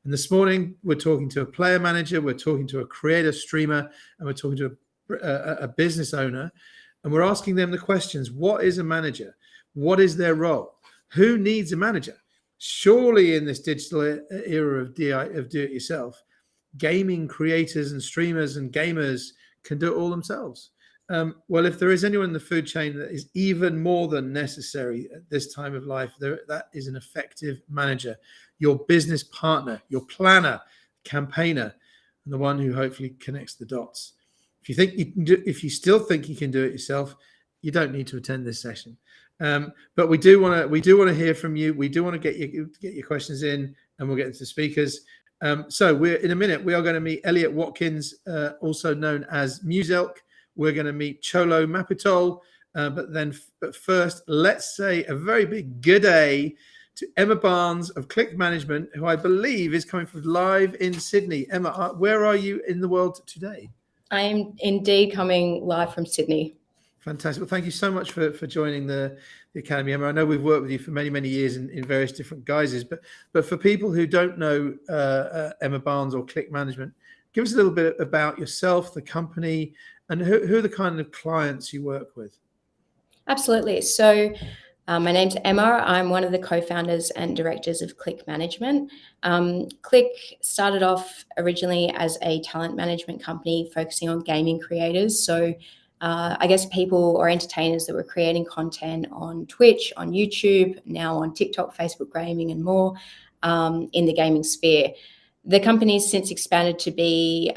And this morning, we're talking to a player manager, we're talking to a creator streamer, and we're talking to a business owner. And we're asking them the questions: what is a manager? What is their role? Who needs a manager? Surely in this digital era of do-it-yourself, gaming creators and streamers and gamers can do it all themselves. Well, if there is anyone in the food chain that is even more than necessary at this time of life, that is an effective manager, your business partner, your planner, campaigner, and the one who hopefully connects the dots. If you think you can do, if you still think you can do it yourself, you don't need to attend this session. But we do want to hear from you. We do want to get your questions in, and we'll get into the speakers. So we're in a minute. We are going to meet Elliott Watkins, also known as Muselk. We're going to meet Cholo Maputol. But first, let's say a very big good day to Emma Barnes of Click Management, who I believe is coming from live in Sydney. Emma, where are you in the world today? I am indeed coming live from Sydney. Fantastic. Well, thank you so much for joining the Academy, Emma. I know we've worked with you for many, many years in various different guises, but for people who don't know Emma Barnes or Click Management, give us a little bit about yourself, the company, and who are the kind of clients you work with. Absolutely. So my name's Emma. I'm one of the co-founders and directors of Click Management. Click started off originally as a talent management company focusing on gaming creators. So I guess people or entertainers that were creating content on Twitch, on YouTube, now on TikTok, Facebook Gaming, and more in the gaming sphere. The company's since expanded to be,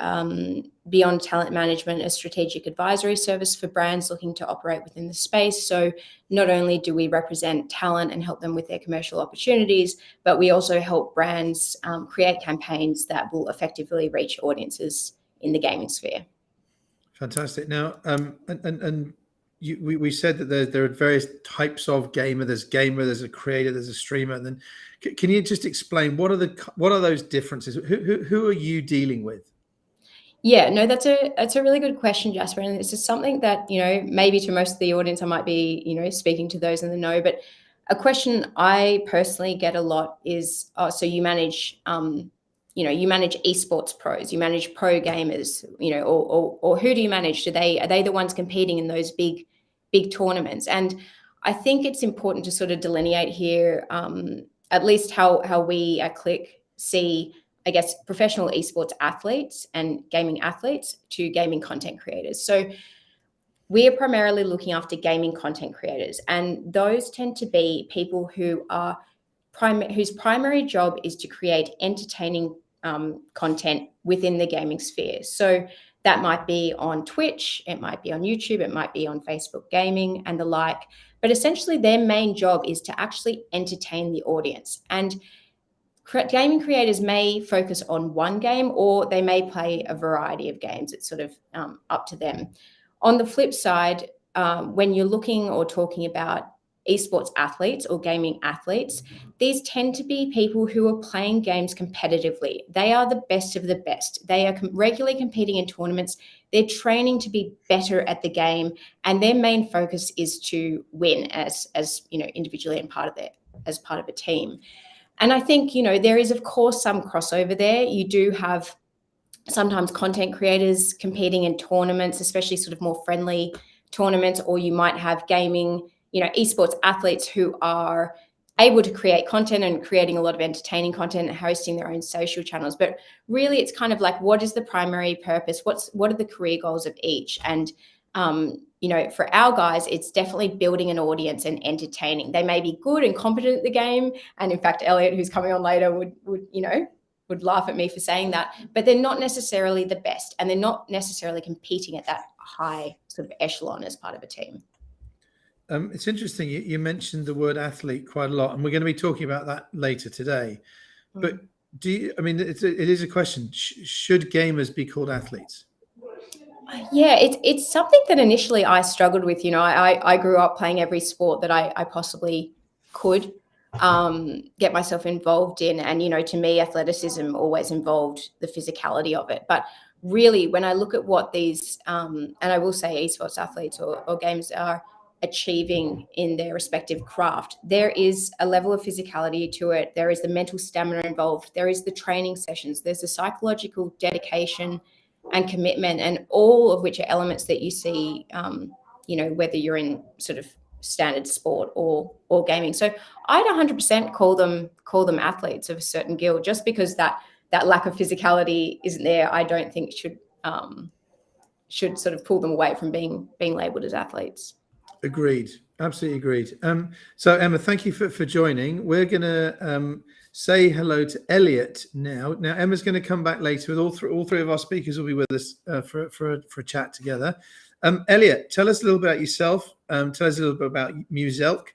beyond talent management, a strategic advisory service for brands looking to operate within the space. So not only do we represent talent and help them with their commercial opportunities, but we also help brands create campaigns that will effectively reach audiences in the gaming sphere. Fantastic. Now, we said that there are various types of gamer. There's a creator, there's a streamer. And then, can you just explain what are those differences? Who are you dealing with? Yeah, no, that's a really good question, Jasper. And this is something that, maybe to most of the audience, I might be, speaking to those in the know. But a question I personally get a lot is, so you manage you manage esports pros, you manage pro gamers, or who do you manage? Are they the ones competing in those big tournaments? And I think it's important to sort of delineate here, at least how we at Click see, I guess, professional esports athletes and gaming athletes to gaming content creators. So we are primarily looking after gaming content creators, and those tend to be people who are whose primary job is to create entertaining content within the gaming sphere. So that might be on Twitch, it might be on YouTube, it might be on Facebook Gaming and the like. But essentially their main job is to actually entertain the audience. And gaming creators may focus on one game, or they may play a variety of games. It's sort of up to them. On the flip side, when you're looking or talking about esports athletes or gaming athletes, these tend to be people who are playing games competitively. They are the best of the best. They are regularly competing in tournaments. They're training to be better at the game, and their main focus is to win as individually and as part of a team. And I think, there is, of course, some crossover there. You do have sometimes content creators competing in tournaments, especially sort of more friendly tournaments, or you might have gaming, esports athletes who are able to create content and creating a lot of entertaining content and hosting their own social channels. But really, it's kind of like, what is the primary purpose? What are the career goals of each? And for our guys, it's definitely building an audience and entertaining. They may be good and competent at the game, and in fact, Elliott, who's coming on later, would laugh at me for saying that. But they're not necessarily the best, and they're not necessarily competing at that high sort of echelon as part of a team. It's interesting. You mentioned the word athlete quite a lot, and we're going to be talking about that later today. But it is a question. Should gamers be called athletes? Yeah, it's something that initially I struggled with. I grew up playing every sport that I possibly could get myself involved in. And, to me, athleticism always involved the physicality of it. But really, when I look at what these, and I will say esports athletes or gamers are, achieving in their respective craft, there is a level of physicality to it. There is the mental stamina involved. There is the training sessions. There's the psychological dedication and commitment, and all of which are elements that you see, whether you're in sort of standard sport or gaming. So I'd 100% call them athletes of a certain guild. Just because that lack of physicality isn't there, I don't think should sort of pull them away from being labelled as athletes. Agreed. Absolutely agreed. So Emma, thank you for joining. We're going to say hello to Elliott now. Now Emma's going to come back later with all three of our speakers will be with us for a chat together. Elliott, tell us a little bit about yourself. Tell us a little bit about Muselk,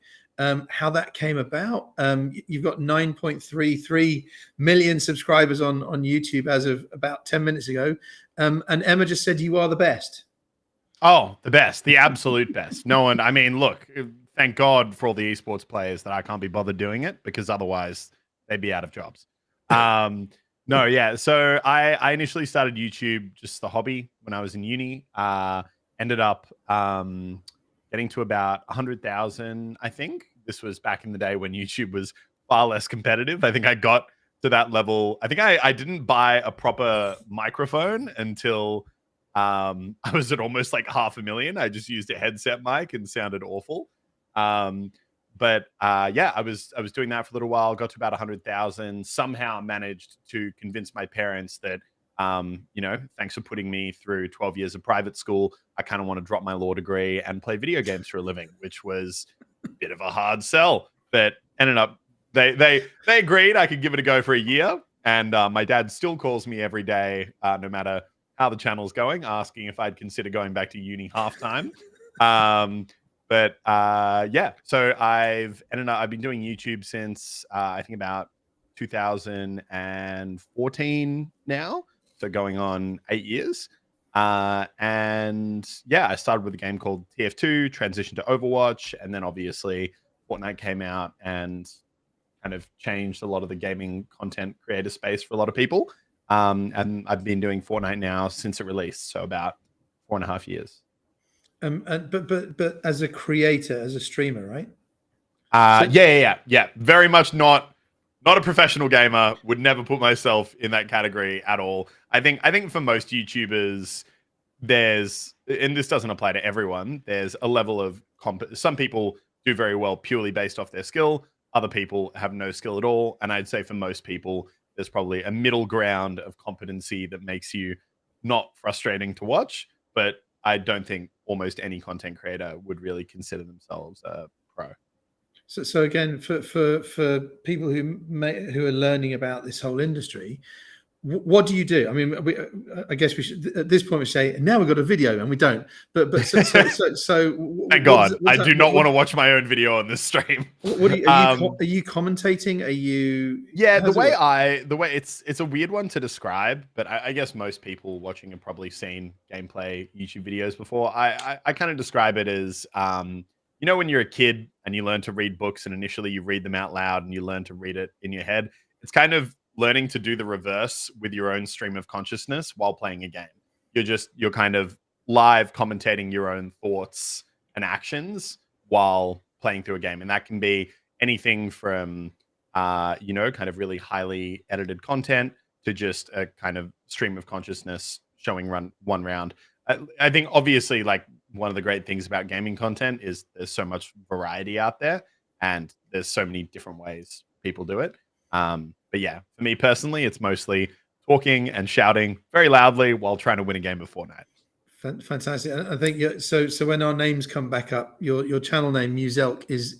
how that came about. You've got 9.33 million subscribers on YouTube as of about 10 minutes ago. And Emma just said you are the best. Oh, the best, the absolute best. No one, I mean, look, thank God for all the esports players that I can't be bothered doing it, because otherwise they'd be out of jobs. No, yeah. So I initially started YouTube, just the hobby, when I was in uni. Ended up getting to about 100,000, I think. This was back in the day when YouTube was far less competitive. I think I got to that level. I think I didn't buy a proper microphone until I was at almost like 500,000. I just used a headset mic and sounded awful. But yeah, I was doing that for a little while, got to about 100,000, somehow managed to convince my parents that, thanks for putting me through 12 years of private school, I kind of want to drop my law degree and play video games for a living, which was a bit of a hard sell, but ended up, they agreed I could give it a go for a year. And my dad still calls me every day, no matter how the channel's going, asking if I'd consider going back to uni half-time. But yeah, so I've been doing YouTube since I think about 2014 now, so going on 8 years. And yeah, I started with a game called TF2, transitioned to Overwatch, and then obviously Fortnite came out and kind of changed a lot of the gaming content creator space for a lot of people. And I've been doing Fortnite now since it released, so about 4.5 years. But as a creator, as a streamer, right? Yeah. Very much not a professional gamer. Would never put myself in that category at all. I think for most YouTubers, there's, and this doesn't apply to everyone, there's a level of some people do very well purely based off their skill. Other people have no skill at all. And I'd say for most people, there's probably a middle ground of competency that makes you not frustrating to watch. But I don't think almost any content creator would really consider themselves a pro. So again, for people who are learning about this whole industry, what do you do? I mean, I guess we should at this point we say now we've got a video, and we don't. But so thank God, I do not want to watch my own video on this stream. What are you commentating? Are you? Yeah, the way it's a weird one to describe, but I guess most people watching have probably seen gameplay YouTube videos before. I kind of describe it as when you're a kid and you learn to read books, and initially you read them out loud and you learn to read it in your head. It's kind of learning to do the reverse with your own stream of consciousness while playing a game. You're kind of live commentating your own thoughts and actions while playing through a game. And that can be anything from, kind of really highly edited content to just a kind of stream of consciousness showing one round. I think obviously like one of the great things about gaming content is there's so much variety out there, and there's so many different ways people do it. But yeah, for me personally, it's mostly talking and shouting very loudly while trying to win a game of Fortnite. Fantastic. I think so when our names come back up, your channel name Muselk is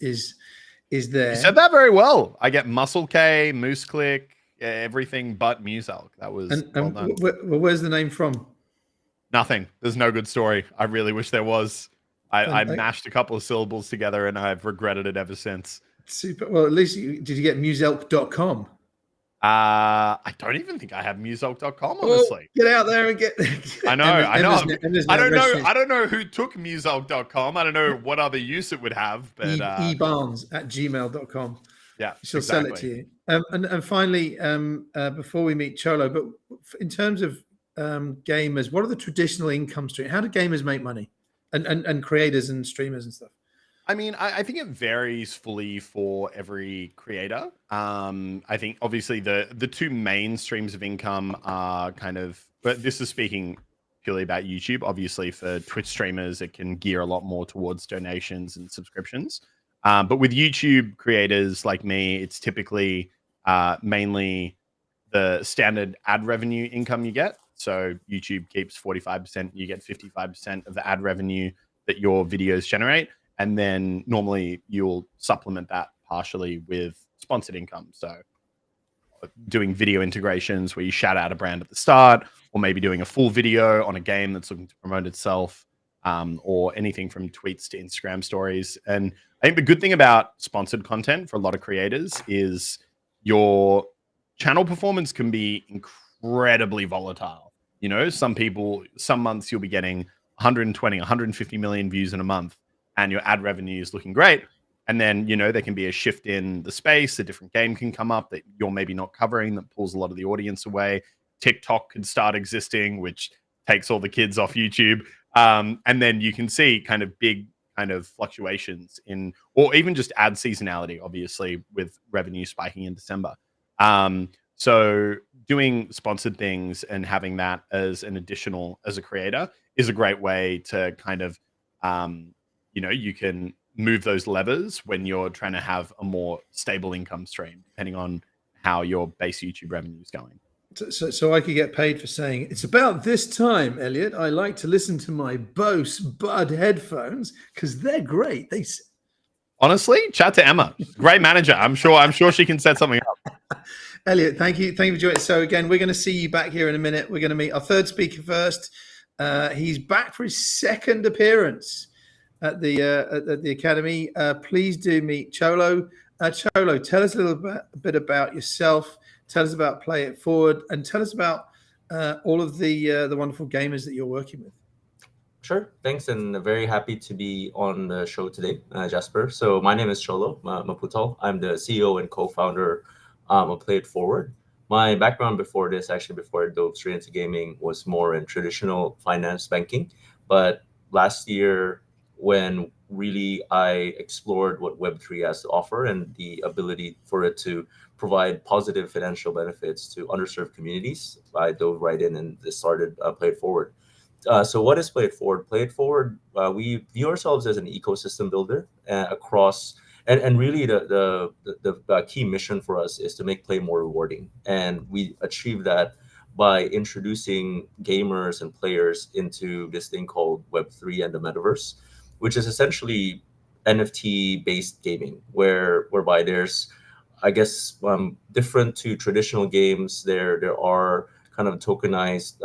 there. You said that very well. I get Muscle K, Moose Click, everything but Muselk. That was well done. Where's the name from? Nothing. There's no good story. I really wish there was. I mashed a couple of syllables together and I've regretted it ever since. Super. Well, at least did you get muselk.com? I don't even think I have muselk.com, honestly. Get out there and get I know. I don't know who took muselk.com. I don't know what other use it would have, but ebarnes@gmail.com. Yeah. She'll sell it to you. And finally, before we meet Cholo, but in terms of gamers, what are the traditional income streams? How do gamers make money? And creators and streamers and stuff? I mean, I think it varies fully for every creator. I think obviously the two main streams of income are kind of, but this is speaking purely about YouTube. Obviously, for Twitch streamers, it can gear a lot more towards donations and subscriptions. But with YouTube creators like me, it's typically mainly the standard ad revenue income you get. So YouTube keeps 45%, you get 55% of the ad revenue that your videos generate. And then normally you'll supplement that partially with sponsored income. So doing video integrations where you shout out a brand at the start, or maybe doing a full video on a game that's looking to promote itself, or anything from tweets to Instagram stories. And I think the good thing about sponsored content for a lot of creators is your channel performance can be incredibly volatile. You know, some months you'll be getting 120, 150 million views in a month, and your ad revenue is looking great. And then, you know, there can be a shift in the space. A different game can come up that you're maybe not covering that pulls a lot of the audience away. TikTok could start existing, which takes all the kids off YouTube. And then you can see kind of big kind of fluctuations in, or even just ad seasonality, obviously, with revenue spiking in December. So doing sponsored things and having that as an additional, as a creator, is a great way to kind of, you know, you can move those levers when you're trying to have a more stable income stream, depending on how your base YouTube revenue is going. So I could get paid for saying, it's about this time, Elliott, I like to listen to my Bose Bud headphones because they're great. Honestly, chat to Emma. Great manager. I'm sure she can set something up. Elliott, thank you for joining. So again, we're going to see you back here in a minute. We're going to meet our third speaker first. He's back for his second appearance at the academy. Please do meet Cholo. Cholo, tell us a little bit about yourself. Tell us about Play It Forward, and tell us about all of the wonderful gamers that you're working with. Sure, thanks, and very happy to be on the show today, Jasper. So my name is Cholo Maputol. I'm the CEO and co-founder of Play It Forward. My background before this, actually before I dove straight into gaming, was more in traditional finance banking. But last year, when really I explored what Web3 has to offer and the ability for it to provide positive financial benefits to underserved communities, I dove right in and started Play It Forward. So what is Play It Forward? Play It Forward, we view ourselves as an ecosystem builder across, and really the key mission for us is to make play more rewarding. And we achieve that by introducing gamers and players into this thing called Web3 and the metaverse, which is essentially NFT-based gaming, whereby there's, I guess, different to traditional games. There are kind of tokenized,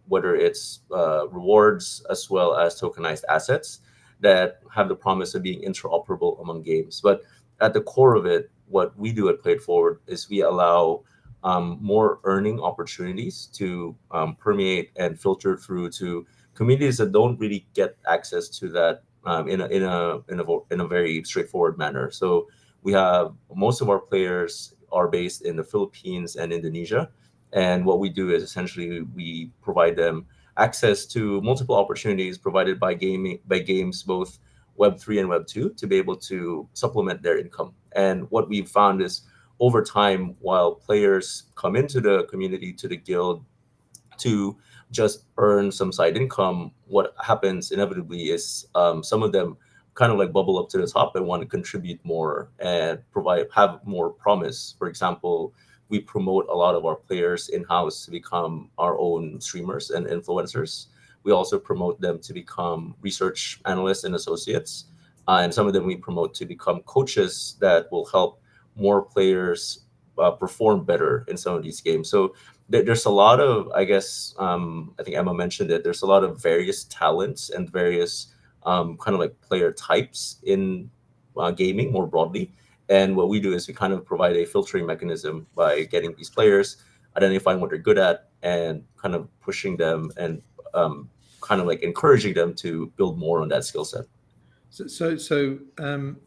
whether it's rewards as well as tokenized assets that have the promise of being interoperable among games. But at the core of it, what we do at Play It Forward is we allow more earning opportunities to permeate and filter through to communities that don't really get access to that in a very straightforward manner. So we have most of our players are based in the Philippines and Indonesia. And what we do is essentially we provide them access to multiple opportunities provided by games, both Web3 and Web2, to be able to supplement their income. And what we've found is over time, while players come into the community, to the guild, to just earn some side income, what happens inevitably is some of them kind of like bubble up to the top and want to contribute more and have more promise. For example, we promote a lot of our players in-house to become our own streamers and influencers. We also promote them to become research analysts and associates. And some of them we promote to become coaches that will help more players perform better in some of these games. So there's a lot of, I guess, I think Emma mentioned it, there's a lot of various talents and various kind of like player types in gaming more broadly. And what we do is we kind of provide a filtering mechanism by getting these players, identifying what they're good at, and kind of pushing them and kind of like encouraging them to build more on that skill set. So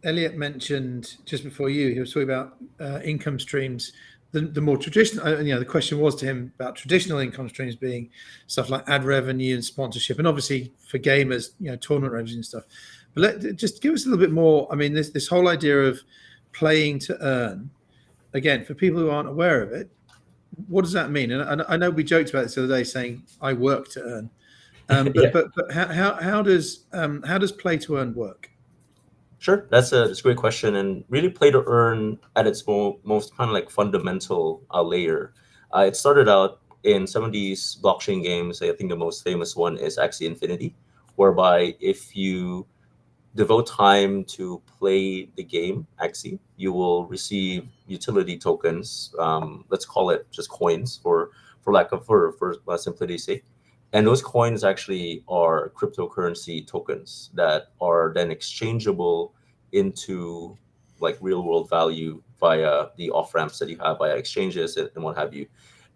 Elliott mentioned just before he was talking about income streams, the more traditional, the question was to him about traditional income streams being stuff like ad revenue and sponsorship, and obviously for gamers, tournament revenue and stuff. But just give us a little bit more. I mean, this whole idea of playing to earn, again, for people who aren't aware of it, what does that mean? And I know we joked about this the other day, saying I work to earn. But how does play to earn work? Sure, that's a great question, and really play to earn at its most kind of like fundamental layer. It started out in some of these blockchain games. I think the most famous one is Axie Infinity, whereby if you devote time to play the game Axie, you will receive utility tokens. Let's call it just coins for simplicity's sake. And those coins actually are cryptocurrency tokens that are then exchangeable into like real world value via the off ramps that you have via exchanges and what have you.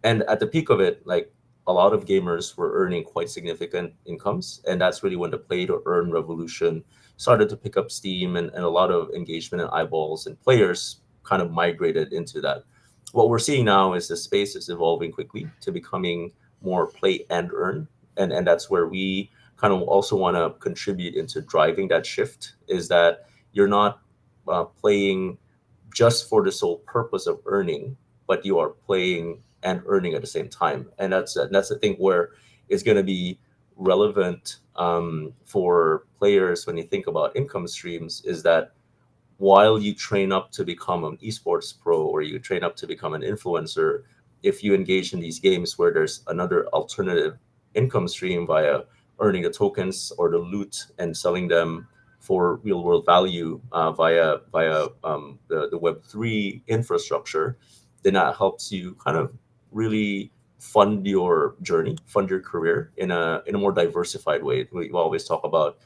And at the peak of it, like a lot of gamers were earning quite significant incomes. And that's really when the play to earn revolution started to pick up steam, and a lot of engagement and eyeballs and players kind of migrated into that. What we're seeing now is the space is evolving quickly to becoming more play and earn. And that's where we kind of also want to contribute into driving that shift, is that you're not playing just for the sole purpose of earning, but you are playing and earning at the same time. And that's the thing where it's going to be relevant for players when you think about income streams, is that while you train up to become an esports pro or you train up to become an influencer, if you engage in these games where there's another alternative income stream via earning the tokens or the loot and selling them for real world value via the Web3 infrastructure, then that helps you kind of really fund your journey, fund your career in a more diversified way. We always talk about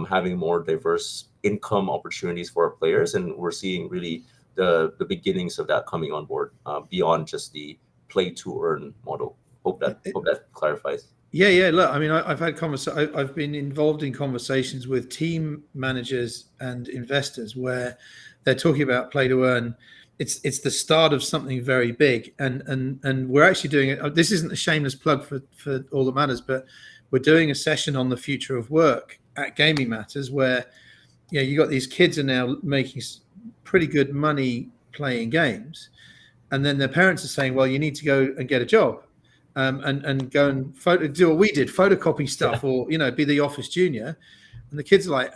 having more diverse income opportunities for our players, and we're seeing really the beginnings of that coming on board beyond just the play to earn model. Hope that clarifies. Yeah. Look, I mean, I've been involved in conversations with team managers and investors where they're talking about play to earn. It's the start of something very big, and we're actually doing it. This isn't a shameless plug for All That Matters, but we're doing a session on the future of work at Gaming Matters, where you got these kids are now making pretty good money playing games, and then their parents are saying, well, you need to go and get a job. And go and do what we did, photocopy stuff, or be the office junior, and the kids are like,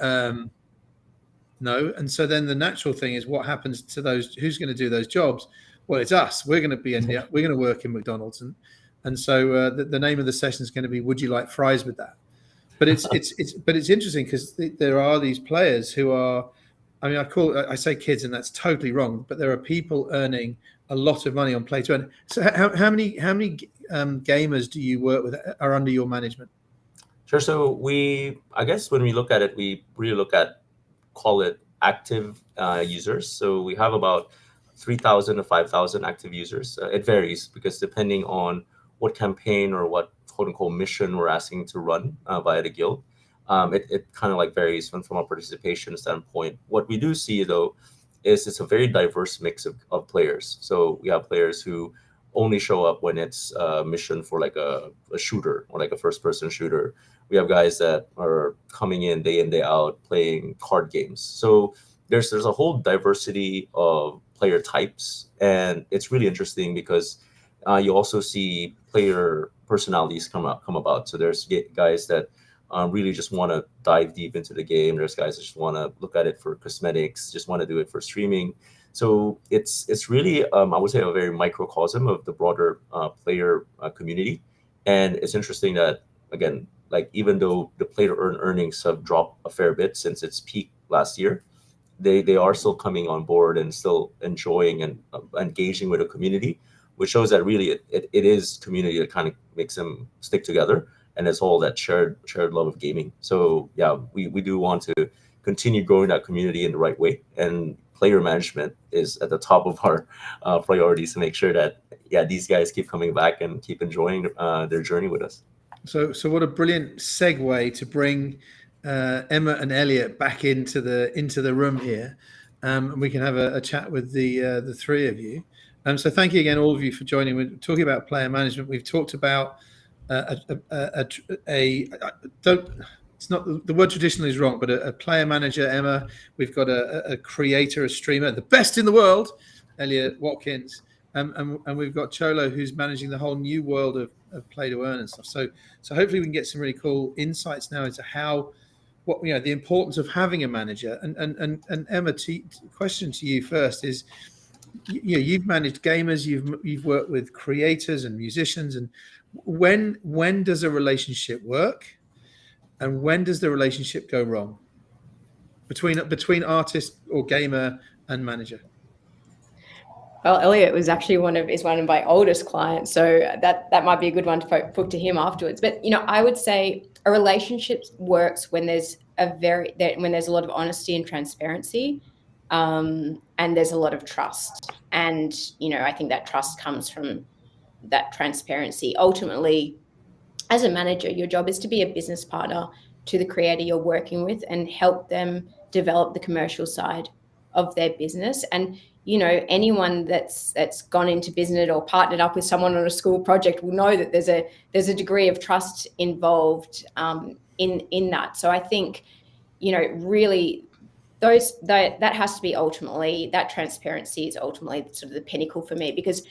no. And so then the natural thing is, what happens to those? Who's going to do those jobs? Well, it's us. We're going to be we're going to work in McDonald's, and so the name of the session is going to be, "Would you like fries with that?" But it's interesting because there are these players who are, I mean, I say kids, and that's totally wrong. But there are people earning a lot of money on play to earn. So how many gamers do you work with are under your management? Sure. So I guess when we look at it, we really look at, call it active users. So we have about 3,000 to 5,000 active users. It varies because depending on what campaign or what quote unquote mission we're asking to run via the guild, it kind of like varies from a participation standpoint. What we do see though is it's a very diverse mix of players. So we have players who only show up when it's a mission for like a shooter or like a first person shooter. We have guys that are coming in day out playing card games. So there's a whole diversity of player types, and it's really interesting because you also see player personalities come about. So there's guys that really just want to dive deep into the game. There's guys that just want to look at it for cosmetics, just want to do it for streaming. So it's really, I would say, a very microcosm of the broader player community. And it's interesting that, again, like even though the play to earn earnings have dropped a fair bit since its peak last year, they are still coming on board and still enjoying and engaging with the community, which shows that really it is community that kind of makes them stick together. And it's all that shared love of gaming. So yeah, we do want to continue growing that community in the right way. And player management is at the top of our priorities to make sure that these guys keep coming back and keep enjoying their journey with us. So what a brilliant segue to bring Emma and Elliott back into the room here, and we can have a chat with the three of you. So thank you again, all of you, for joining. We're talking about player management. We've talked about it's not the word traditional is wrong, but a player manager, Emma. We've got a creator, a streamer, the best in the world, Elliott, Watkins, and we've got Cholo, who's managing the whole new world of play to earn and stuff. So hopefully we can get some really cool insights now into what the importance of having a manager. And Emma, question to you first is, you've managed gamers, you've worked with creators and musicians, and when does a relationship work, and when does the relationship go wrong between artist or gamer and manager? Well, Elliott was actually one of my oldest clients, so that might be a good one to put to him afterwards. But I would say a relationship works when there's when there's a lot of honesty and transparency, and there's a lot of trust. And I think that trust comes from that transparency. Ultimately, as a manager, your job is to be a business partner to the creator you're working with and help them develop the commercial side of their business. And anyone that's gone into business or partnered up with someone on a school project will know that there's a degree of trust involved in that. So I think really that has to be ultimately, that transparency is ultimately sort of the pinnacle for me, because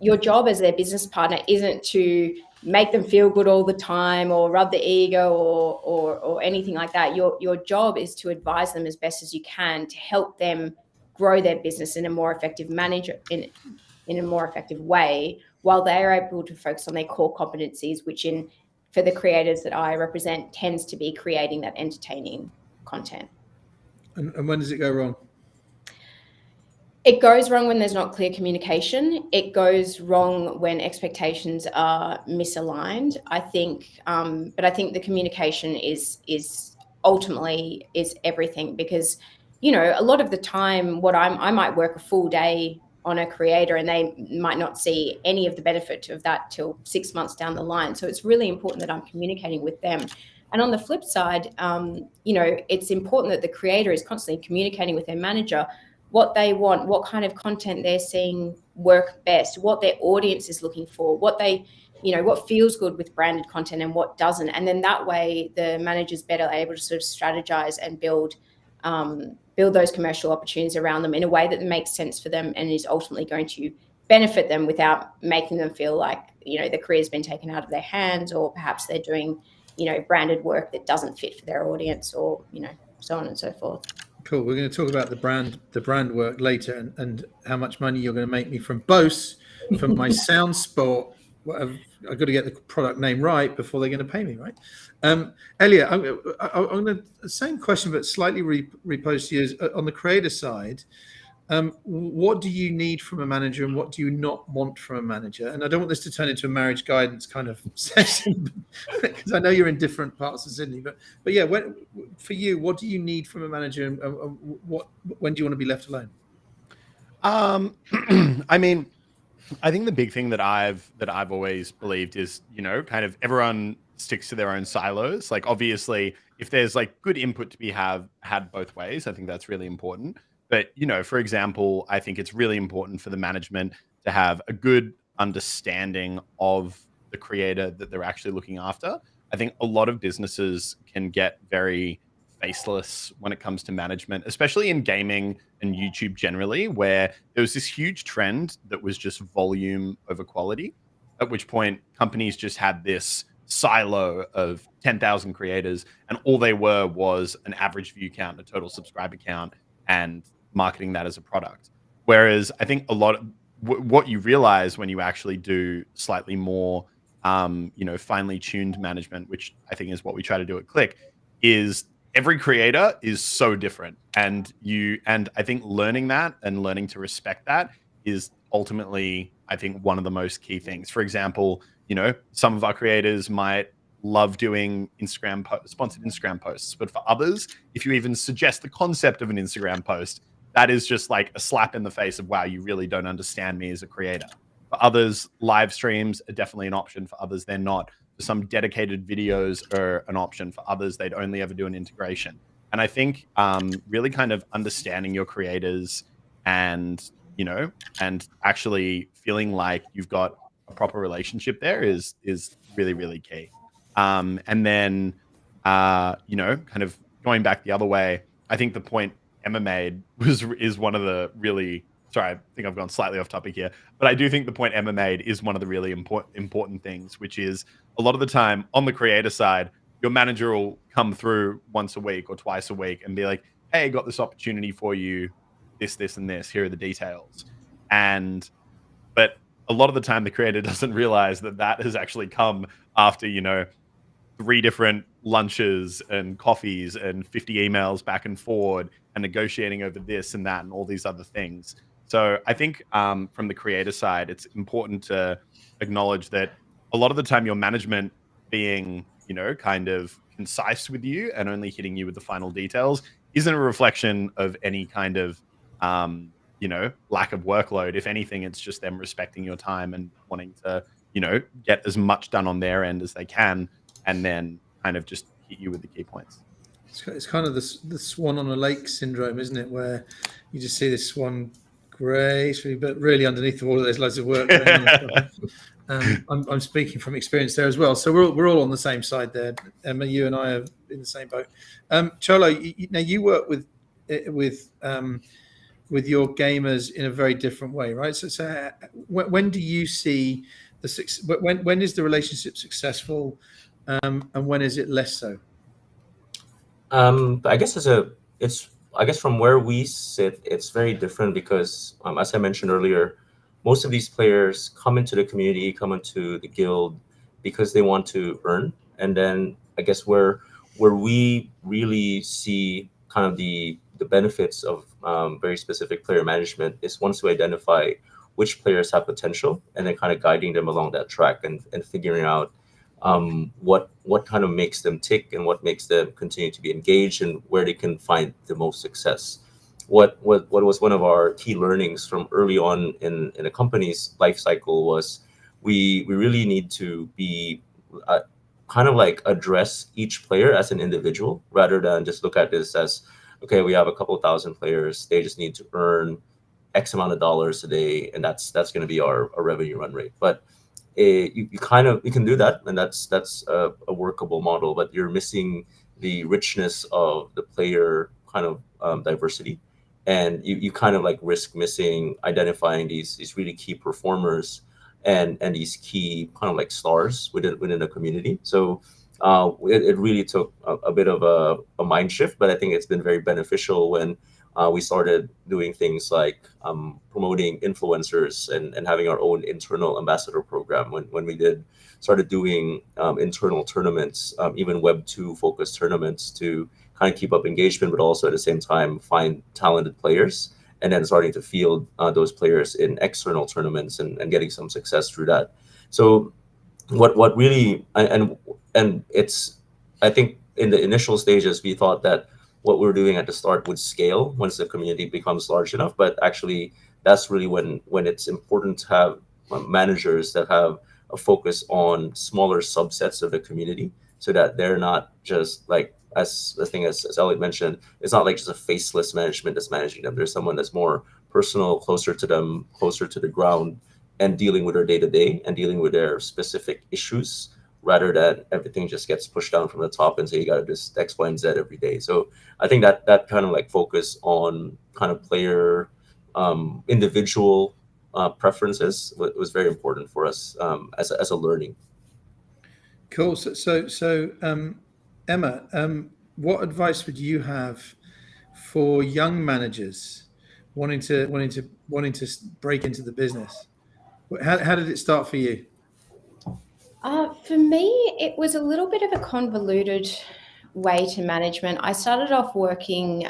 your job as their business partner isn't to make them feel good all the time or rub the ego or anything like that. Your job is to advise them as best as you can to help them grow their business in a more effective in a more effective way, while they are able to focus on their core competencies, which for the creators that I represent tends to be creating that entertaining content. And when does it go wrong? It goes wrong when there's not clear communication. It goes wrong when expectations are misaligned, I think. But I think the communication is ultimately everything, because a lot of the time I might work a full day on a creator and they might not see any of the benefit of that till 6 months down the line. So it's really important that I'm communicating with them. And on the flip side, it's important that the creator is constantly communicating with their manager what they want, what kind of content they're seeing work best, what their audience is looking for, what feels good with branded content and what doesn't. And then that way the manager's better able to sort of strategize and build those commercial opportunities around them in a way that makes sense for them and is ultimately going to benefit them without making them feel like, the career's been taken out of their hands, or perhaps they're doing, branded work that doesn't fit for their audience, or, so on and so forth. Cool. We're going to talk about the brand work later, and how much money you're going to make me from Bose, from my sound sport. I've got to get the product name right before they're going to pay me, right? Elliott, I'm going to same question, but slightly repose to you. On the creator side, what do you need from a manager, and what do you not want from a manager? And I don't want this to turn into a marriage guidance kind of session, because I know you're in different parts of Sydney. But yeah, for you, what do you need from a manager, and when do you want to be left alone? I mean, I think the big thing that I've always believed is, kind of everyone sticks to their own silos. Like, obviously, if there's like good input to be had both ways, I think that's really important. But, for example, I think it's really important for the management to have a good understanding of the creator that they're actually looking after. I think a lot of businesses can get very faceless when it comes to management, especially in gaming and YouTube generally, where there was this huge trend that was just volume over quality, at which point companies just had this silo of 10,000 creators, and all they were was an average view count, a total subscriber count, and marketing that as a product. Whereas I think a lot of what you realize when you actually do slightly more, finely tuned management, which I think is what we try to do at Click, is every creator is so different. And I think learning that and learning to respect that is ultimately, I think, one of the most key things. For example, some of our creators might love doing sponsored Instagram posts, but for others, if you even suggest the concept of an Instagram post, that is just like a slap in the face of, wow, you really don't understand me as a creator. For others, live streams are definitely an option. For others, they're not. For some, dedicated videos are an option. For others, they'd only ever do an integration. And I think really kind of understanding your creators and actually feeling like you've got a proper relationship there is really, really key. And then kind of going back the other way, I think the point Emma made is one of the really, sorry, I think I've gone slightly off topic here, but I do think the point Emma made is one of the really important things, which is a lot of the time on the creator side, your manager will come through once a week or twice a week and be like, hey, got this opportunity for you, this, and this, here are the details. But a lot of the time the creator doesn't realize that has actually come after, 3 different lunches and coffees and 50 emails back and forward and negotiating over this and that and all these other things. So I think from the creator side, it's important to acknowledge that a lot of the time your management being, kind of concise with you and only hitting you with the final details isn't a reflection of any kind of, lack of workload. If anything, it's just them respecting your time and wanting to, get as much done on their end as they can, and then kind of just hit you with the key points. It's kind of the swan on a lake syndrome, isn't it? Where you just see this swan gracefully, but really underneath the water, there's loads of work going on. I'm speaking from experience there as well. So we're all on the same side there. Emma, you and I are in the same boat. Cholo, now you work with your gamers in a very different way, right? So when do you see when is the relationship successful, and when is it less so? I guess from where we sit, it's very different because, as I mentioned earlier, most of these players come into the community, come into the guild because they want to earn. And then I guess where we really see kind of the benefits of very specific player management is once we identify which players have potential and then kind of guiding them along that track and figuring out what kind of makes them tick and what makes them continue to be engaged and where they can find the most success. What was one of our key learnings from early on in a company's life cycle was we really need to be kind of like address each player as an individual rather than just look at this as, okay, we have a couple thousand players, they just need to earn X amount of dollars a day, and that's going to be our revenue run rate. But you can do that, and that's a workable model, but you're missing the richness of the player kind of diversity, and you kind of like risk missing identifying these really key performers and these key kind of like stars within the community. So it really took a bit of a mind shift, but I think it's been very beneficial when we started doing things like promoting influencers and having our own internal ambassador program. When we started doing internal tournaments, even Web 2 focused tournaments to kind of keep up engagement, but also at the same time find talented players, and then starting to field those players in external tournaments and getting some success through that. So what really, and it's, I think in the initial stages, we thought that what we're doing at the start would scale once the community becomes large enough, but actually that's really when it's important to have managers that have a focus on smaller subsets of the community, so that they're not just like, as Elliott mentioned, it's not like just a faceless management that's managing them. There's someone that's more personal, closer to them, closer to the ground, and dealing with their day-to-day and dealing with their specific issues, rather than everything just gets pushed down from the top and say you got to do X, Y, and Z every day. So I think that kind of like focus on kind of player individual preferences was very important for us as a learning. Cool. So Emma, what advice would you have for young managers wanting to break into the business? How did it start for you? For me, it was a little bit of a convoluted way to management. I started off working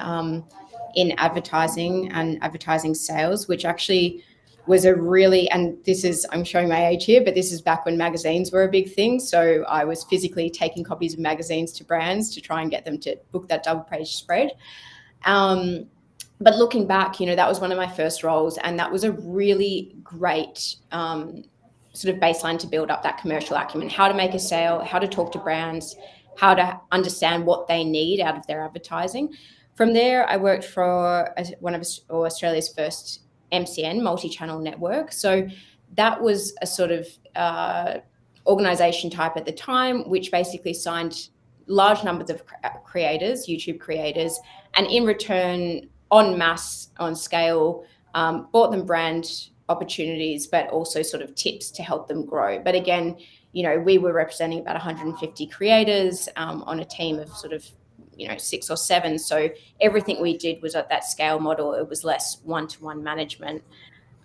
in advertising and advertising sales, which actually was a really, and this is, I'm showing my age here, but this is back when magazines were a big thing. So I was physically taking copies of magazines to brands to try and get them to book that double page spread. But looking back, that was one of my first roles, and that was a really great sort of baseline to build up that commercial acumen, how to make a sale, how to talk to brands, how to understand what they need out of their advertising. From there, I worked for one of Australia's first MCN, multi-channel network. So that was a sort of organization type at the time, which basically signed large numbers of creators, YouTube creators, and in return, en masse, on scale, bought them brand opportunities, but also sort of tips to help them grow. But again, we were representing about 150 creators on a team of sort of 6 or 7. So everything we did was at that scale model. It was less one-to-one management.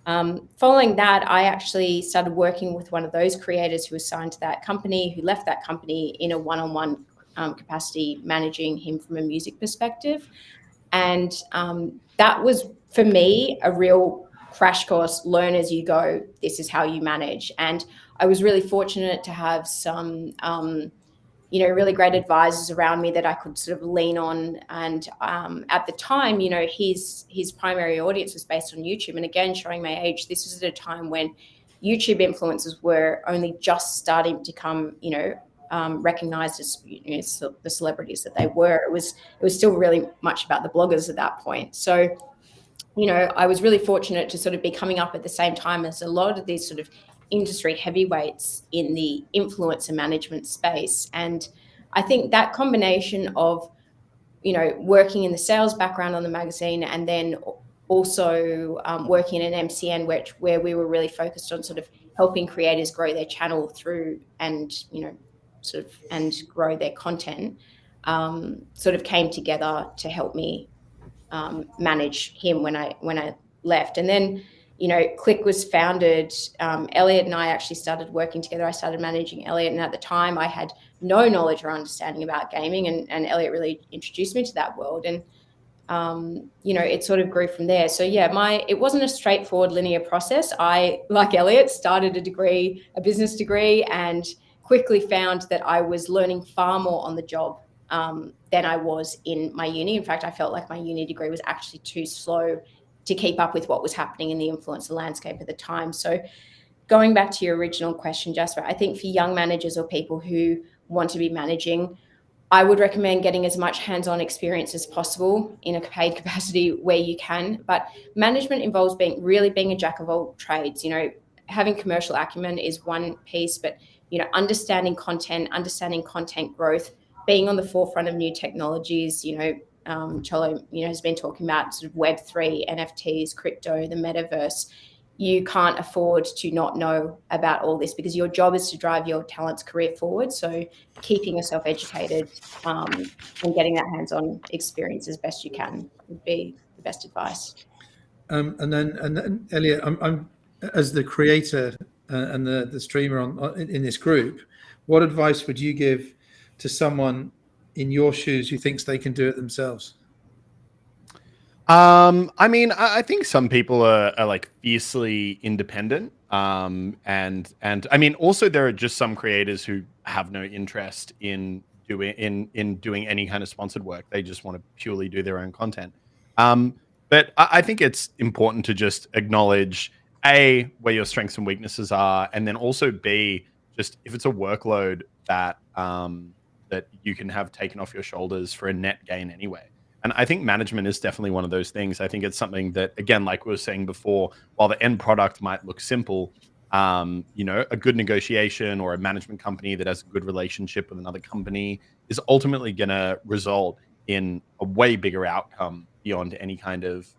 Following that, I actually started working with one of those creators who was signed to that company, who left that company in a one-on-one capacity, managing him from a music perspective. And that was, for me, a real crash course. Learn as you go. This is how you manage. And I was really fortunate to have some really great advisors around me that I could sort of lean on. And at the time, his primary audience was based on YouTube. And again, showing my age, this was at a time when YouTube influencers were only just starting to become, recognized as the celebrities that they were. It was still really much about the bloggers at that point. So, I was really fortunate to sort of be coming up at the same time as a lot of these sort of industry heavyweights in the influencer management space. And I think that combination of, working in the sales background on the magazine, and then also working in an MCN, where we were really focused on sort of helping creators grow their channel through and, and grow their content, sort of came together to help me manage him when I left. And then, Click was founded. Elliott and I actually started working together. I started managing Elliott, and at the time I had no knowledge or understanding about gaming, and Elliott really introduced me to that world. And it sort of grew from there. So yeah, it wasn't a straightforward linear process. I, like Elliott, started a business degree, and quickly found that I was learning far more on the job than I was in my uni. In fact, I felt like my uni degree was actually too slow to keep up with what was happening in the influencer landscape at the time. So going back to your original question, Jasper, I think for young managers or people who want to be managing, I would recommend getting as much hands-on experience as possible in a paid capacity where you can. But management involves being a jack of all trades. Having commercial acumen is one piece, but understanding content growth, being on the forefront of new technologies. Cholo, has been talking about sort of Web3, NFTs, crypto, the metaverse. You can't afford to not know about all this, because your job is to drive your talent's career forward. So keeping yourself educated and getting that hands-on experience as best you can would be the best advice. And then Elliott, I'm as the creator and the streamer in this group, what advice would you give to someone in your shoes who thinks they can do it themselves? I mean, I think some people are like fiercely independent. And I mean, also there are just some creators who have no interest in doing any kind of sponsored work. They just want to purely do their own content. But I think it's important to just acknowledge A, where your strengths and weaknesses are, and then also B, just if it's a workload that that you can have taken off your shoulders for a net gain anyway. And I think management is definitely one of those things. I think it's something that, again, like we were saying before, while the end product might look simple, a good negotiation or a management company that has a good relationship with another company is ultimately going to result in a way bigger outcome beyond any kind of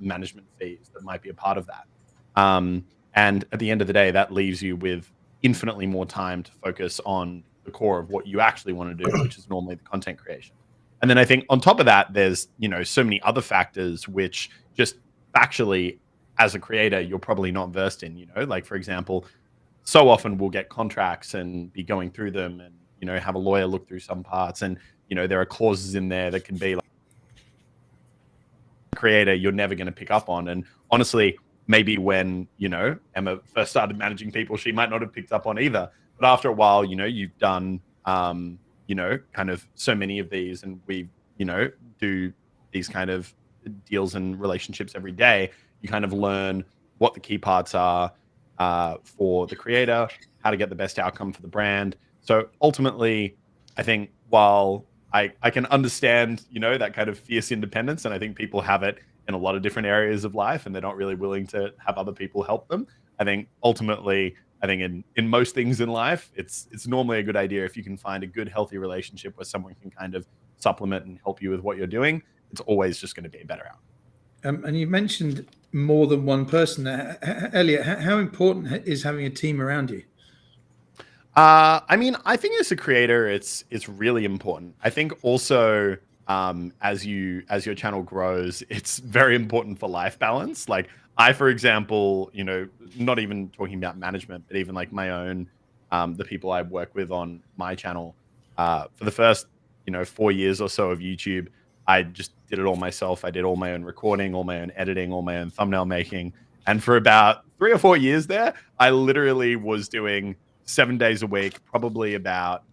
management fees that might be a part of that. And at the end of the day, that leaves you with infinitely more time to focus on the core of what you actually want to do, which is normally the content creation. And then I think on top of that, there's, so many other factors which just factually, as a creator, you're probably not versed in, like, for example, so often we'll get contracts and be going through them and, have a lawyer look through some parts. And, there are clauses in there that can be like, creator you're never going to pick up on. And honestly, maybe when, Emma first started managing people, she might not have picked up on either. But after a while, you've done, kind of so many of these, and we, do these kind of deals and relationships every day. You kind of learn what the key parts are for the creator, how to get the best outcome for the brand. So ultimately, I think while I can understand, that kind of fierce independence, and I think people have it in a lot of different areas of life, and they're not really willing to have other people help them. I think ultimately, I think in most things in life, it's normally a good idea if you can find a good, healthy relationship where someone can kind of supplement and help you with what you're doing. It's always just going to be a better outcome. And you mentioned more than one person there. Elliott, how important is having a team around you? I mean, I think as a creator, it's really important. I think also as your channel grows, it's very important for life balance. Like I, for example, not even talking about management, but even like my own, the people I work with on my channel, for the first 4 years or so of YouTube, I just did it all myself. I did all my own recording, all my own editing, all my own thumbnail making, and for about 3 or 4 years there, I literally was doing 7 days a week, probably about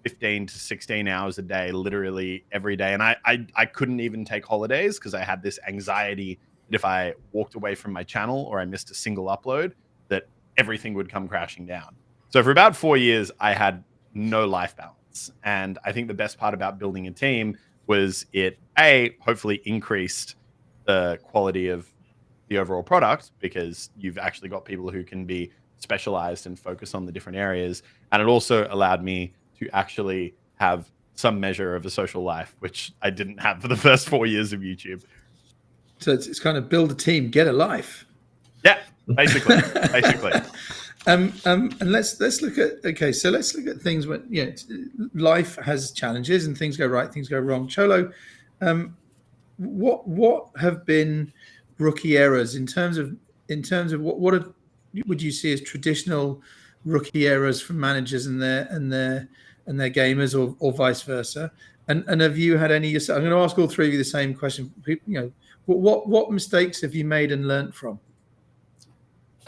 15 to 16 hours a day, literally every day. And I couldn't even take holidays because I had this anxiety that if I walked away from my channel or I missed a single upload, that everything would come crashing down. So for about 4 years, I had no life balance. And I think the best part about building a team was it, hopefully increased the quality of the overall product because you've actually got people who can be specialized and focus on the different areas. And it also allowed me to actually have some measure of a social life, which I didn't have for the first 4 years of YouTube. So it's kind of build a team, get a life. Yeah, basically. And let's look at things when life has challenges and things go right, things go wrong. Cholo, what have been rookie errors in terms of what would you see as traditional rookie errors from managers and their gamers, or vice versa? And have you had any yourself? I'm going to ask all three of you the same question. What mistakes have you made and learned from?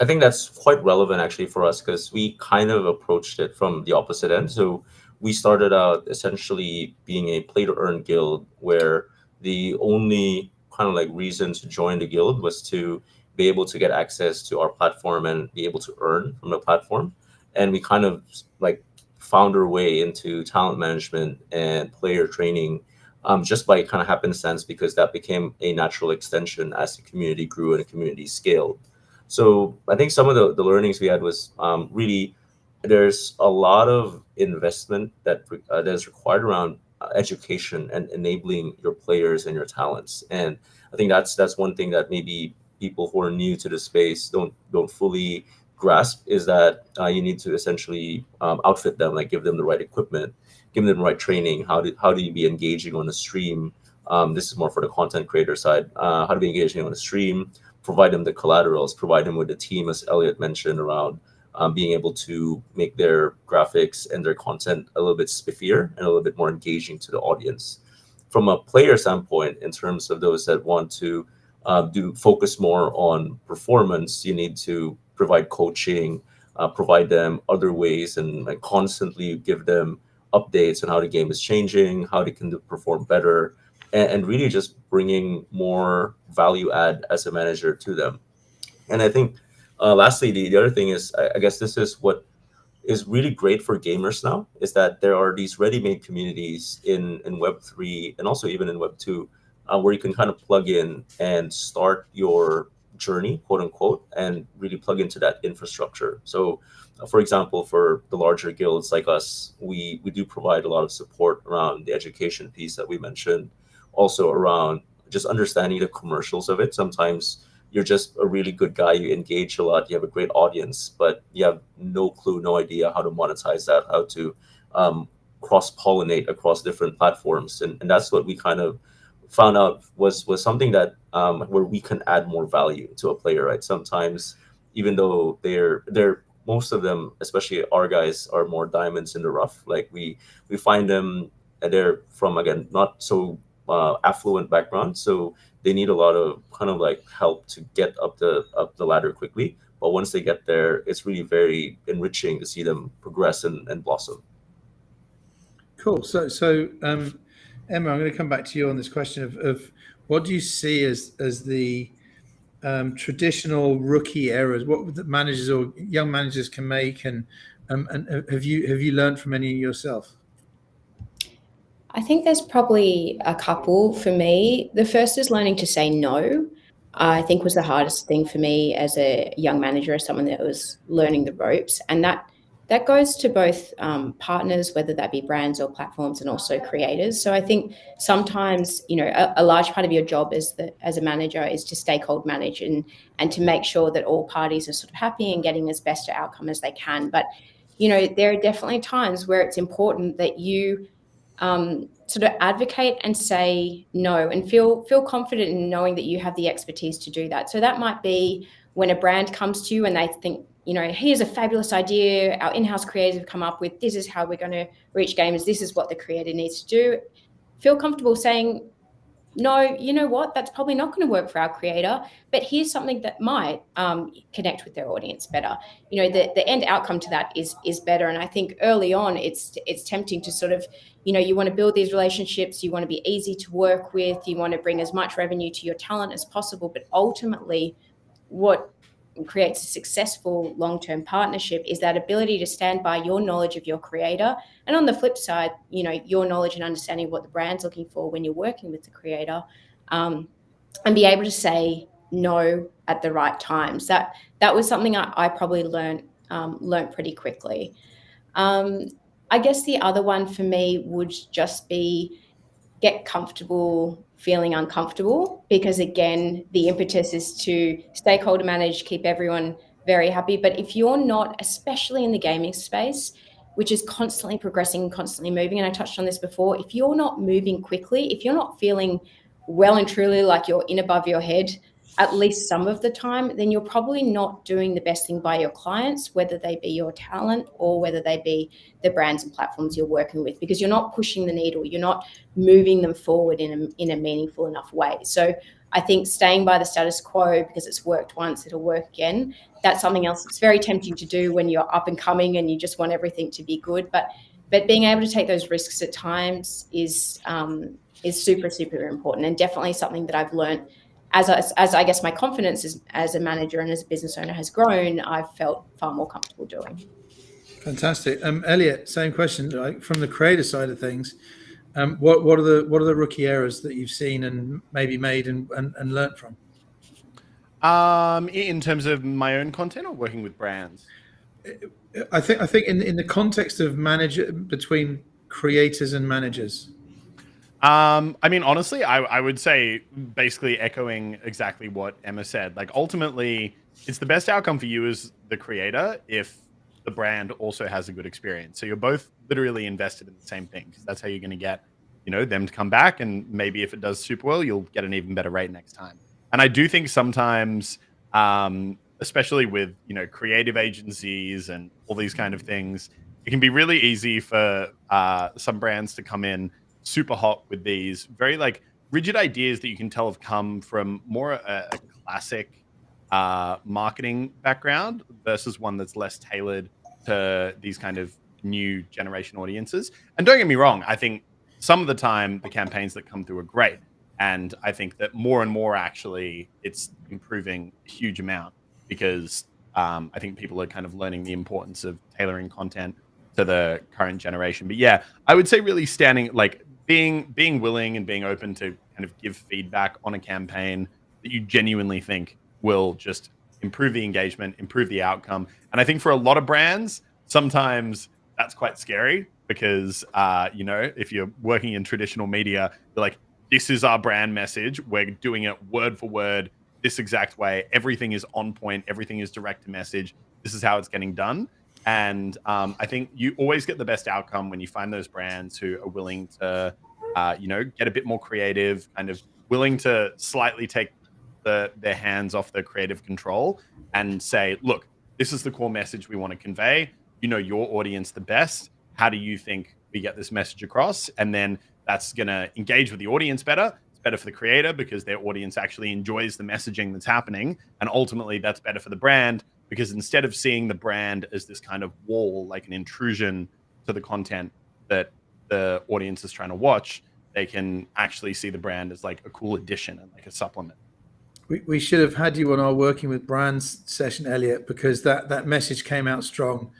I think that's quite relevant actually for us because we kind of approached it from the opposite end. So we started out essentially being a play to earn guild where the only kind of like reason to join the guild was to be able to get access to our platform and be able to earn from the platform. And we kind of like found our way into talent management and player training just by kind of happenstance because that became a natural extension as the community grew and the community scaled. So I think some of the learnings we had was really there's a lot of investment that is required around education and enabling your players and your talents. And I think that's one thing that maybe people who are new to the space don't fully grasp is that you need to essentially outfit them, like give them the right equipment, give them the right training. How do you be engaging on a stream? This is more for the content creator side. How to be engaging on a stream, provide them the collaterals, provide them with a team, as Elliott mentioned, around being able to make their graphics and their content a little bit spiffier and a little bit more engaging to the audience. From a player standpoint, in terms of those that want to focus more on performance, you need to provide coaching, provide them other ways, and like constantly give them updates on how the game is changing, how they can perform better, and really just bringing more value add as a manager to them. And I think lastly, the other thing is, I guess this is what is really great for gamers now, is that there are these ready-made communities in Web3 and also even in Web2 where you can kind of plug in and start your journey, quote unquote, and really plug into that infrastructure. So for example, for the larger guilds like us, we do provide a lot of support around the education piece that we mentioned, also around just understanding the commercials of it. Sometimes you're just a really good guy, you engage a lot, you have a great audience, but you have no clue, no idea how to monetize that, how to cross-pollinate across different platforms. And that's what we kind of found out was something that where we can add more value to a player, right? Sometimes, even though they're most of them, especially our guys, are more diamonds in the rough. Like we find them, they're from, again, not so affluent background, so they need a lot of kind of like help to get up the ladder quickly. But once they get there, it's really very enriching to see them progress and blossom. Cool. So Emma, I'm going to come back to you on this question of what do you see as the traditional rookie errors, what the managers or young managers can make, and have you learned from any yourself? I think there's probably a couple for me. The first is learning to say no. I think was the hardest thing for me as a young manager, as someone that was learning the ropes. And that goes to both partners, whether that be brands or platforms, and also creators. So I think sometimes, a large part of your job as a manager is to stakeholder manage and to make sure that all parties are sort of happy and getting as best an outcome as they can. But, there are definitely times where it's important that you sort of advocate and say no, and feel confident in knowing that you have the expertise to do that. So that might be when a brand comes to you and they think, here's a fabulous idea our in-house creators have come up with. This is how we're going to reach gamers. This is what the creator needs to do. Feel comfortable saying, no, you know what, that's probably not going to work for our creator, but here's something that might connect with their audience better. The end outcome to that is better. And I think early on, it's tempting to sort of, you want to build these relationships, you want to be easy to work with, you want to bring as much revenue to your talent as possible. But ultimately, what creates a successful long-term partnership is that ability to stand by your knowledge of your creator, and on the flip side, your knowledge and understanding of what the brand's looking for when you're working with the creator, and be able to say no at the right times. That was something I probably learned pretty quickly. I guess the other one for me would just be get comfortable feeling uncomfortable, because again, the impetus is to stakeholder manage, keep everyone very happy. But if you're not, especially in the gaming space, which is constantly progressing, constantly moving, and I touched on this before, if you're not moving quickly, if you're not feeling well and truly like you're in above your head at least some of the time, then you're probably not doing the best thing by your clients, whether they be your talent or whether they be the brands and platforms you're working with, because you're not pushing the needle, you're not moving them forward in a meaningful enough way. So I think staying by the status quo because it's worked once, it'll work again. That's something else that's very tempting to do when you're up and coming and you just want everything to be good. But being able to take those risks at times is super, super important, and definitely something that I've learned as I guess my confidence as a manager and as a business owner has grown. I've felt far more comfortable doing. Fantastic. Elliott, same question. Like from the creator side of things, what are the rookie errors that you've seen and maybe made and learnt from? In terms of my own content or working with brands? I think in the context of manager, between creators and managers. I mean, honestly, I would say basically echoing exactly what Emma said. Like, ultimately, it's the best outcome for you as the creator if the brand also has a good experience. So you're both literally invested in the same thing, because that's how you're going to get, them to come back. And maybe if it does super well, you'll get an even better rate next time. And I do think sometimes, especially with, creative agencies and all these kind of things, it can be really easy for some brands to come in super hot with these very like rigid ideas that you can tell have come from more a classic marketing background versus one that's less tailored to these kind of new generation audiences. And don't get me wrong, I think some of the time the campaigns that come through are great. And I think that more and more actually it's improving a huge amount, because I think people are kind of learning the importance of tailoring content to the current generation. But yeah, I would say really being willing and being open to kind of give feedback on a campaign that you genuinely think will just improve the engagement, improve the outcome. And I think for a lot of brands, sometimes that's quite scary, because, if you're working in traditional media, you're like, this is our brand message. We're doing it word for word, this exact way. Everything is on point. Everything is direct to message. This is how it's getting done. And I think you always get the best outcome when you find those brands who are willing to, get a bit more creative, kind of willing to slightly take their hands off the creative control and say, look, this is the core message we want to convey. Your audience the best. How do you think we get this message across? And then that's going to engage with the audience better. It's better for the creator because their audience actually enjoys the messaging that's happening. And ultimately, that's better for the brand, because instead of seeing the brand as this kind of wall, like an intrusion to the content that the audience is trying to watch, they can actually see the brand as like a cool addition and like a supplement. We should have had you on our Working with Brands session, Elliott, because that message came out strong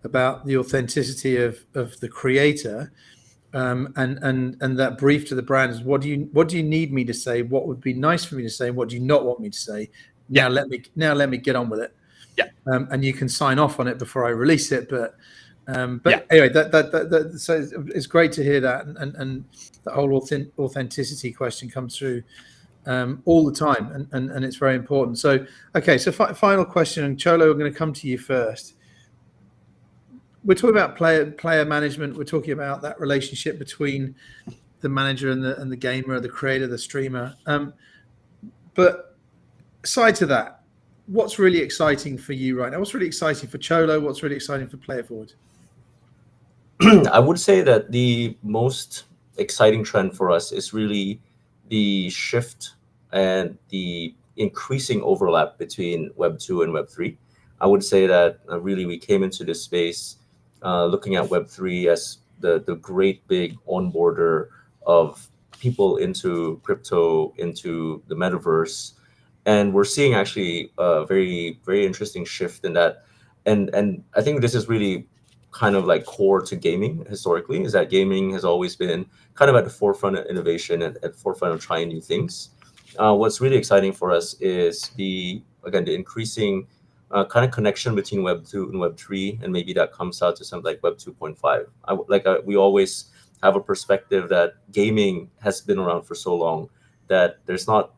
about the authenticity of the creator. and that brief to the brand is what do you need me to say? What would be nice for me to say? And what do you not want me to say? Now let me get on with it. Yeah. And you can sign off on it before I release it. But Yeah. anyway, so it's great to hear that, and the whole authenticity question comes through all the time, and it's very important. So okay, so final question, and Cholo, I'm going to come to you first. We're talking about player management. We're talking about that relationship between the manager and the gamer, the creator, the streamer. But aside to that, what's really exciting for you right now? What's really exciting for Cholo? What's really exciting for Player Forward? I would say that the most exciting trend for us is really the shift and the increasing overlap between Web 2 and Web 3. I would say that really we came into this space looking at Web 3 as the great big onboarder of people into crypto, into the metaverse. And we're seeing actually a very, very interesting shift in that. And I think this is really kind of like core to gaming historically, is that gaming has always been kind of at the forefront of innovation and at the forefront of trying new things. What's really exciting for us is the increasing kind of connection between Web 2 and Web 3, and maybe that comes out to something like Web 2.5. We always have a perspective that gaming has been around for so long that there's not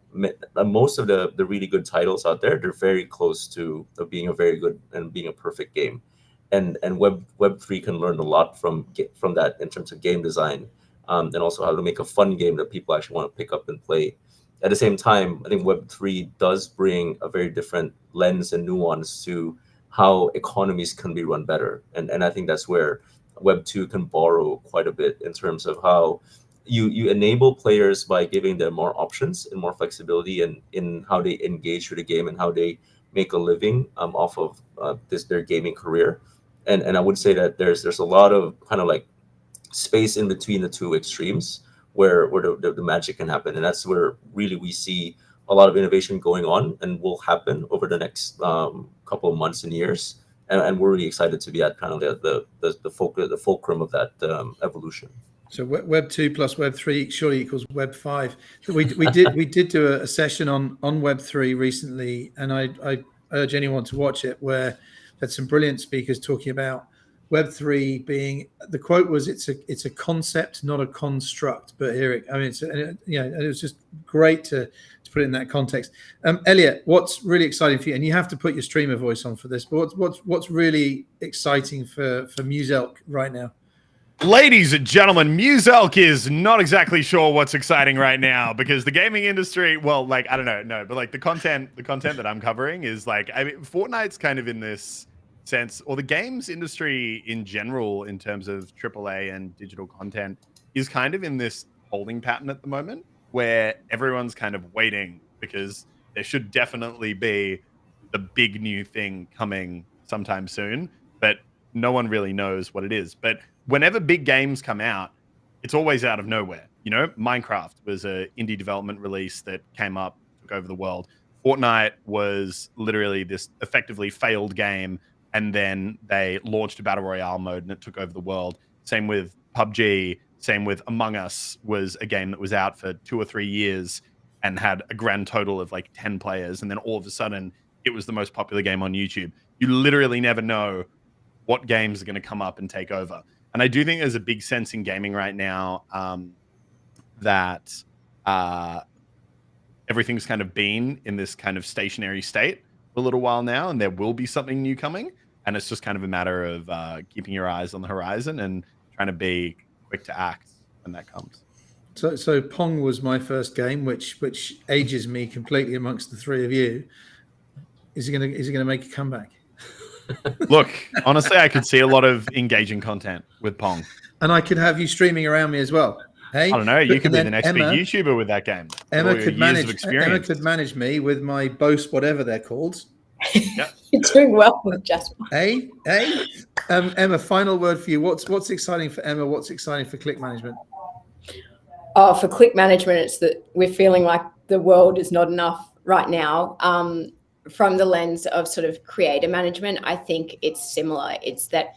most of the really good titles out there. They're very close to being a very good and being a perfect game, and Web 3 can learn a lot from that in terms of game design, and also how to make a fun game that people actually want to pick up and play. At the same time, I think Web 3 does bring a very different lens and nuance to how economies can be run better. And I think that's where Web 2 can borrow quite a bit in terms of how you enable players by giving them more options and more flexibility in how they engage with the game and how they make a living off of their gaming career. And I would say that there's a lot of kind of like space in between the two extremes where the magic can happen. And that's where really we see a lot of innovation going on and will happen over the next couple of months and years. And we're really excited to be at kind of the fulcrum of that evolution. So Web 2 plus Web 3 surely equals Web 5. We did do a session on Web 3 recently, and I urge anyone to watch it, where had some brilliant speakers talking about Web 3 being, the quote was, it's a concept, not a construct. But here, it was just great to put it in that context. Elliott, what's really exciting for you? And you have to put your streamer voice on for this. But what's really exciting for Muselk right now? Ladies and gentlemen, Muselk is not exactly sure what's exciting right now, because the gaming industry, well, like, I don't know, no, but like the content that I'm covering is like, I mean, Fortnite's kind of in this sense, or the games industry in general, in terms of AAA and digital content, is kind of in this holding pattern at the moment, where everyone's kind of waiting, because there should definitely be the big new thing coming sometime soon, but no one really knows what it is. But whenever big games come out, it's always out of nowhere. You know, Minecraft was an indie development release that came up, took over the world. Fortnite was literally this effectively failed game, and then they launched a battle royale mode and it took over the world. Same with PUBG, same with Among Us, was a game that was out for 2 or 3 years and had a grand total of like 10 players. And then all of a sudden, it was the most popular game on YouTube. You literally never know what games are going to come up and take over. And I do think there's a big sense in gaming right now that everything's kind of been in this kind of stationary state for a little while now, and there will be something new coming. And it's just kind of a matter of keeping your eyes on the horizon and trying to be quick to act when that comes. So Pong was my first game, which ages me completely amongst the three of you. Is he gonna make a comeback? Look, honestly, I could see a lot of engaging content with Pong. And I could have you streaming around me as well. Hey, I don't know. You could be the next big YouTuber with that game. Emma could manage me with my boast, whatever they're called. Yep. You're doing well with Jasper. Hey. Emma, final word for you. What's exciting for Emma? What's exciting for Click Management? Oh, for Click Management, it's that we're feeling like the world is not enough right now. From the lens of sort of creator management, I think it's similar. It's that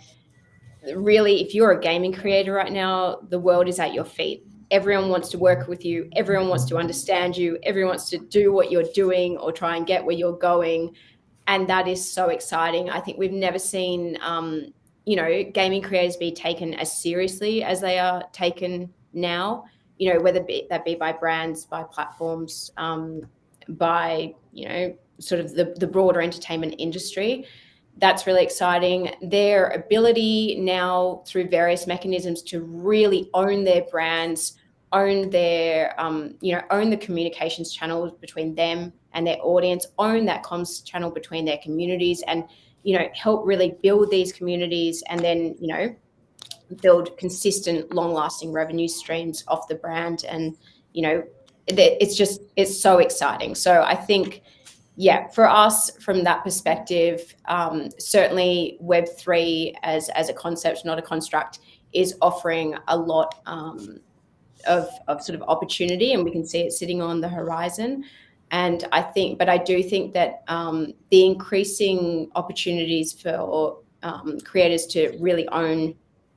really, if you're a gaming creator right now, the world is at your feet. Everyone wants to work with you. Everyone wants to understand you. Everyone wants to do what you're doing or try and get where you're going. And that is so exciting. I think we've never seen, gaming creators be taken as seriously as they are taken now, whether that be by brands, by platforms, by, sort of the broader entertainment industry. That's really exciting. Their ability now through various mechanisms to really own their brands, own their, own the communications channels between them and their audience, own that comms channel between their communities, and, help really build these communities, and then, build consistent, long-lasting revenue streams off the brand. And, it's so exciting. So I think, yeah, for us, from that perspective, certainly Web3 as a concept, not a construct, is offering a lot of sort of opportunity, and we can see it sitting on the horizon. And I do think that the increasing opportunities for creators to really own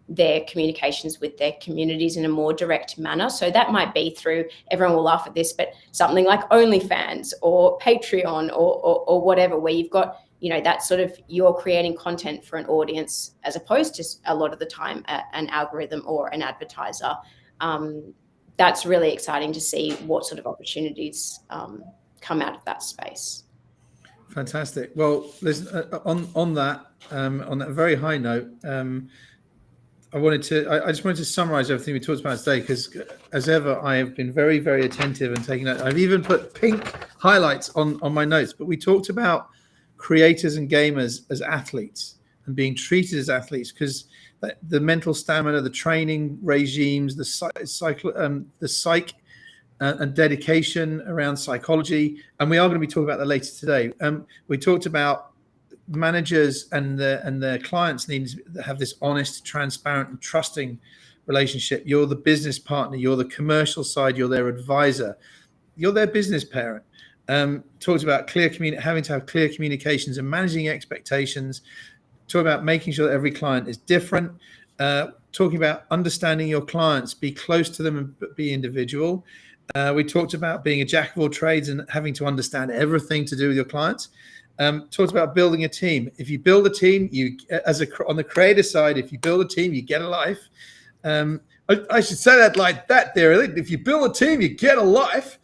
their communications with their communities in a more direct manner. So that might be through, everyone will laugh at this, but something like OnlyFans or Patreon or whatever, where you've got, that sort of, you're creating content for an audience as opposed to a lot of the time an algorithm or an advertiser. That's really exciting to see what sort of opportunities come out of that space. Fantastic. Well, listen, on that very high note, I just wanted to summarize everything we talked about today, because as ever, I have been very, very attentive and taking note. I've even put pink highlights on my notes, but we talked about creators and gamers as athletes and being treated as athletes, because the mental stamina, the training regimes, the psych and dedication around psychology. And we are going to be talking about that later today. We talked about managers and their clients need to have this honest, transparent, and trusting relationship. You're the business partner, you're the commercial side, you're their advisor, you're their business parent. Talked about having to have clear communications and managing expectations. Talk about making sure that every client is different. Talking about understanding your clients, be close to them and be individual. We talked about being a jack of all trades and having to understand everything to do with your clients. Talked about building a team. If you build a team, on the creator side, if you build a team, you get a life. I should say that like that there. If you build a team, you get a life.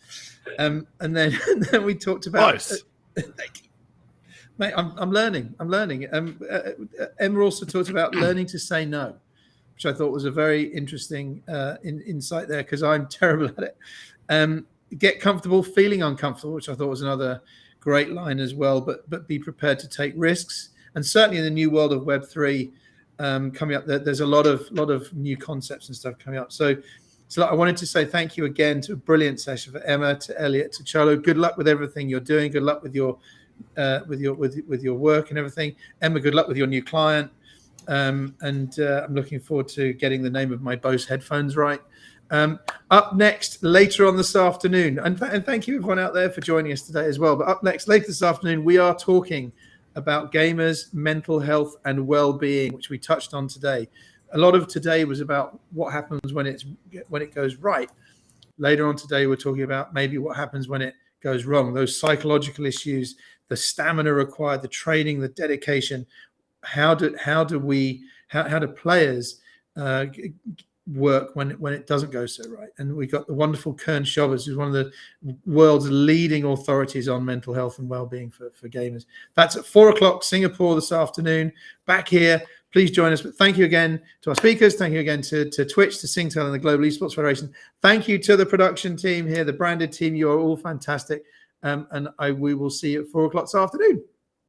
And then we talked about. Close. Mate, I'm learning. Emma also talked about learning to say no, which I thought was a very interesting insight there, because I'm terrible at it. Get comfortable feeling uncomfortable, which I thought was another great line as well. But be prepared to take risks. And certainly in the new world of Web3 coming up, there's a lot of new concepts and stuff coming up. So I wanted to say thank you again to a brilliant session for Emma, to Elliott, to Cholo. Good luck with everything you're doing. Good luck with your work and everything. Emma, good luck with your new client. And I'm looking forward to getting the name of my Bose headphones right. Up next later on this afternoon, and thank you everyone out there for joining us today as well. But up next later this afternoon, we are talking about gamers' mental health and well-being, which we touched on today. A lot of today was about what happens when it goes right. Later on today, we're talking about maybe what happens when it goes wrong. Those psychological issues, the stamina required, the training, the dedication. How do players work when it doesn't go so right? And we got the wonderful Kern Shovers, who's one of the world's leading authorities on mental health and well-being for gamers. That's at 4:00 Singapore this afternoon. Back here, please join us. But thank you again to our speakers. Thank you again to Twitch, to Singtel, and the Global Esports Federation. Thank you to the production team here, the branded team. You are all fantastic. And we will see you at 4:00 this afternoon.